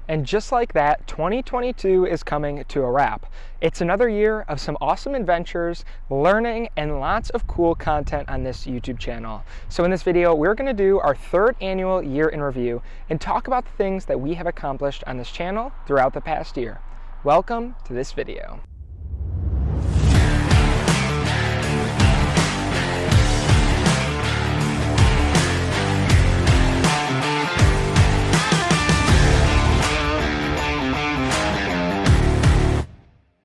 And just like that, 2022 is coming to a wrap. It's another year of some awesome adventures, learning, and lots of cool content on this YouTube channel. So in this video, we're going to do our third annual year in review and talk about the things that we have accomplished on this channel throughout the past year. Welcome to this video.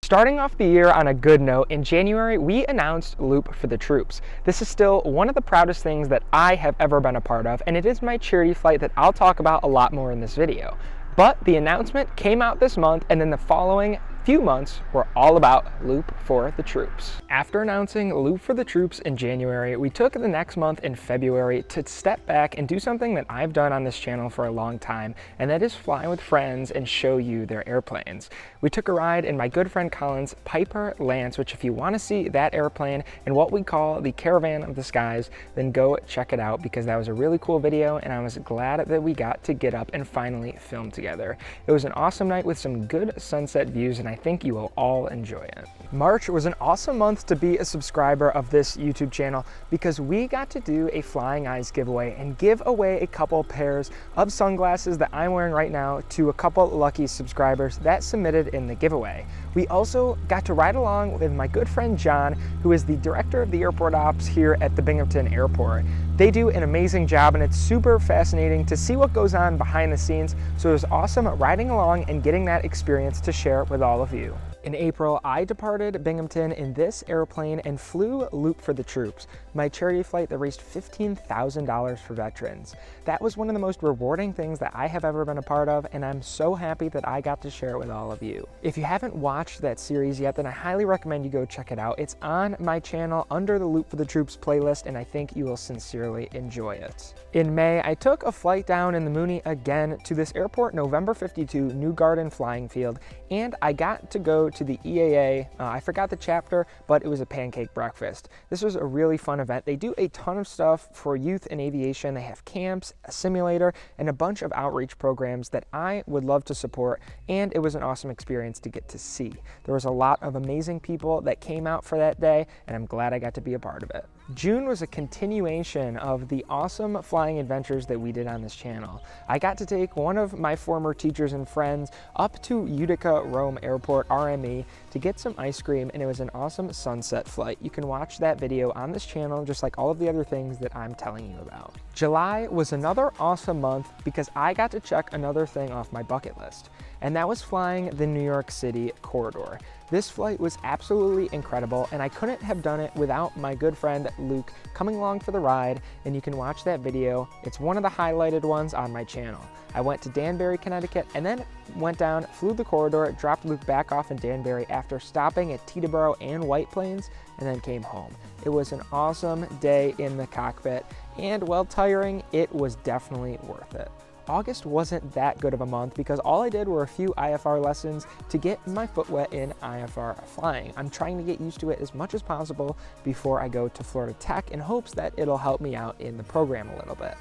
Starting off the year on a good note, in January, we announced Loop for the Troops. This is still one of the proudest things that I have ever been a part of, and it is my charity flight that I'll talk about a lot more in this video. But the announcement came out this month, and then the following few months were all about Loop for the Troops. After announcing Loop for the Troops in January, we took the next month in February to step back and do something that I've done on this channel for a long time, and that is fly with friends and show you their airplanes. We took a ride in my good friend Colin's Piper Lance, which if you want to see that airplane and what we call the Caravan of the Skies, then go check it out because that was a really cool video and I was glad that we got to get up and finally film together. It was an awesome night with some good sunset views and I think you will all enjoy it. March was an awesome month to be a subscriber of this YouTube channel because we got to do a Flying Eyes giveaway and give away a couple pairs of sunglasses that I'm wearing right now to a couple lucky subscribers that submitted in the giveaway. We also got to ride along with my good friend John, who is the director of the airport ops here at the Binghamton Airport. They do an amazing job and it's super fascinating to see what goes on behind the scenes, so it was awesome riding along and getting that experience to share with all of you. In April, I departed Binghamton in this airplane and flew Loop for the Troops, my charity flight that raised $15,000 for veterans. That was one of the most rewarding things that I have ever been a part of, and I'm so happy that I got to share it with all of you. If you haven't watched that series yet, then I highly recommend you go check it out. It's on my channel under the Loop for the Troops playlist, and I think you will sincerely enjoy it. In May, I took a flight down in the Mooney again to this airport November 52 New Garden Flying Field, and I got to go to the EAA. I forgot the chapter, but it was a pancake breakfast. This was a really fun event. They do a ton of stuff for youth in aviation. They have camps, a simulator, and a bunch of outreach programs that I would love to support, and it was an awesome experience to get to see. There was a lot of amazing people that came out for that day, and I'm glad I got to be a part of it. June was a continuation of the awesome flying adventures that we did on this channel. I got to take one of my former teachers and friends up to Utica Rome Airport, RME, to get some ice cream, and it was an awesome sunset flight. You can watch that video on this channel just like all of the other things that I'm telling you about. July was another awesome month because I got to check another thing off my bucket list, and that was flying the New York City corridor. This flight was absolutely incredible, and I couldn't have done it without my good friend Luke coming along for the ride, and you can watch that video. It's one of the highlighted ones on my channel. I went to Danbury, Connecticut, and then went down, flew the corridor, dropped Luke back off in Danbury after stopping at Teterboro and White Plains, and then came home. It was an awesome day in the cockpit, and while tiring, it was definitely worth it. August wasn't that good of a month because all I did were a few IFR lessons to get my foot wet in IFR flying. I'm trying to get used to it as much as possible before I go to Florida Tech in hopes that it'll help me out in the program a little bit.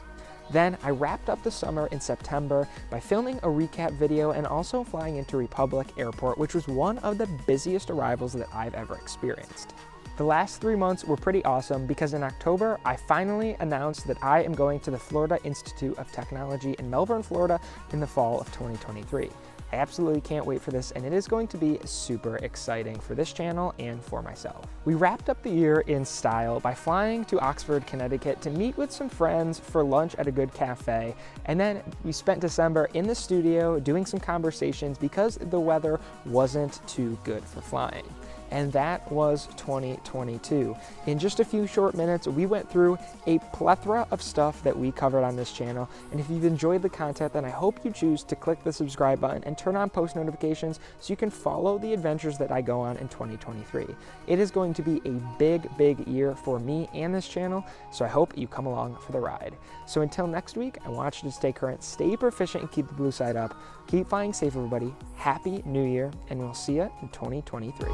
Then I wrapped up the summer in September by filming a recap video and also flying into Republic Airport, which was one of the busiest arrivals that I've ever experienced. The last 3 months were pretty awesome because in October, I finally announced that I am going to the Florida Institute of Technology in Melbourne, Florida in the fall of 2023. I absolutely can't wait for this, and it is going to be super exciting for this channel and for myself. We wrapped up the year in style by flying to Oxford, Connecticut to meet with some friends for lunch at a good cafe, and then we spent December in the studio doing some conversations because the weather wasn't too good for flying. And that was 2022. In just a few short minutes, we went through a plethora of stuff that we covered on this channel. And if you've enjoyed the content, then I hope you choose to click the subscribe button and turn on post notifications so you can follow the adventures that I go on in 2023. It is going to be a big year for me and this channel, so I hope you come along for the ride. So until next week, I want you to stay current, stay proficient, and keep the blue side up. Keep flying safe, everybody. Happy New Year, and we'll see you in 2023.